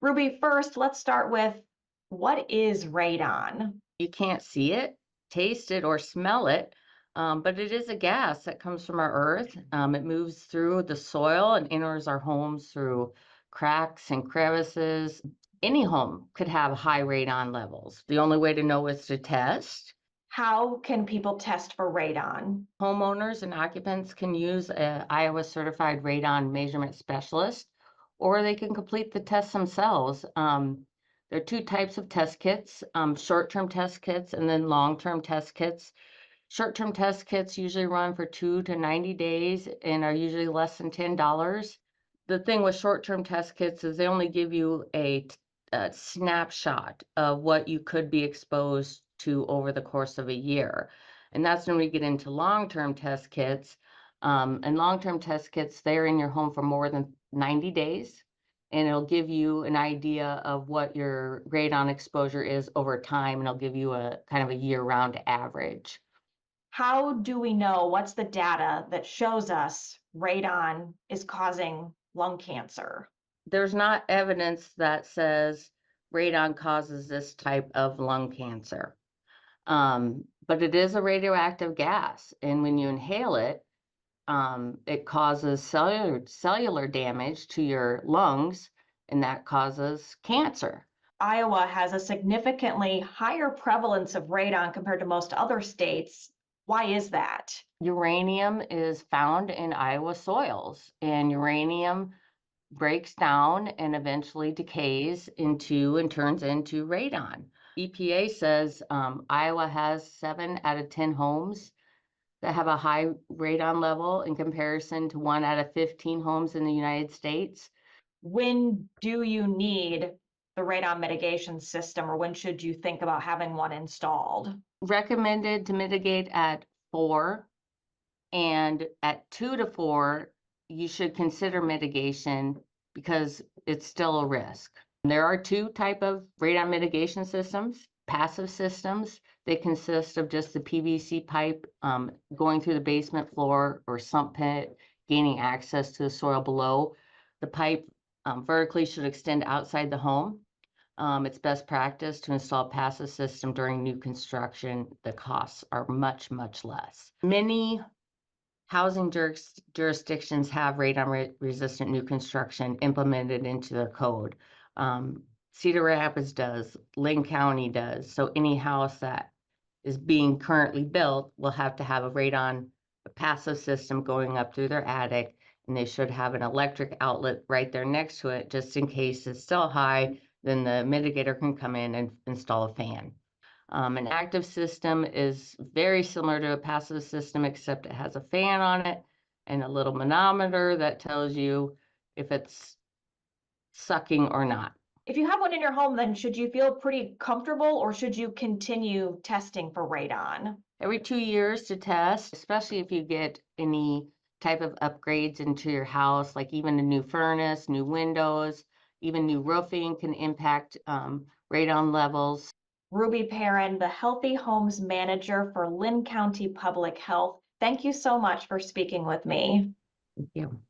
Ruby, first, let's start with what is radon? You can't see it, taste it, or smell it, but it is a gas that comes from our earth. It moves through the soil and enters our homes through cracks and crevices. Any home could have high radon levels. The only way to know is to test. How can people test for radon? Homeowners and occupants can use a Iowa certified radon measurement specialist, or they can complete the test themselves. There are two types of test kits, short-term test kits and then long-term test kits. Short-term test kits usually run for 2 to 90 days and are usually less than $10. The thing with short-term test kits is they only give you a snapshot of what you could be exposed to over the course of a year. And that's when we get into long-term test kits. And long-term test kits, they're in your home for more than 90 days. And it'll give you an idea of what your radon exposure is over time. And it'll give you a kind of a year-round average. How do we know what's the data that shows us radon is causing lung cancer? There's not evidence that says radon causes this type of lung cancer. But it is a radioactive gas. And when you inhale it, it causes cellular damage to your lungs, and that causes cancer. Iowa has a significantly higher prevalence of radon compared to most other states. Why is that? Uranium is found in Iowa soils, and uranium breaks down and eventually decays into and turns into radon. EPA says Iowa has 7 out of 10 homes that have a high radon level in comparison to 1 out of 15 homes in the United States. When do you need the radon mitigation system, or when should you think about having one installed? Recommended to mitigate at 4, and at 2 to 4, you should consider mitigation because it's still a risk. There are 2 type of radon mitigation systems. Passive systems, they consist of just the PVC pipe going through the basement floor or sump pit, gaining access to the soil below. The pipe vertically should extend outside the home. It's best practice to install a passive system during new construction. The costs are much, much less. Many housing jurisdictions have radon-resistant new construction implemented into their code. Cedar Rapids does, Linn County does. So any house that is being currently built will have to have a passive system going up through their attic, and they should have an electric outlet right there next to it, just in case it's still high, then the mitigator can come in and install a fan. An active system is very similar to a passive system, except it has a fan on it and a little manometer that tells you if it's sucking or not. If you have one in your home, then should you feel pretty comfortable, or should you continue testing for radon? Every 2 years to test, especially if you get any type of upgrades into your house, like even a new furnace, new windows, even new roofing can impact radon levels. Ruby Perrin, the Healthy Homes Manager for Linn County Public Health. Thank you so much for speaking with me. Thank you.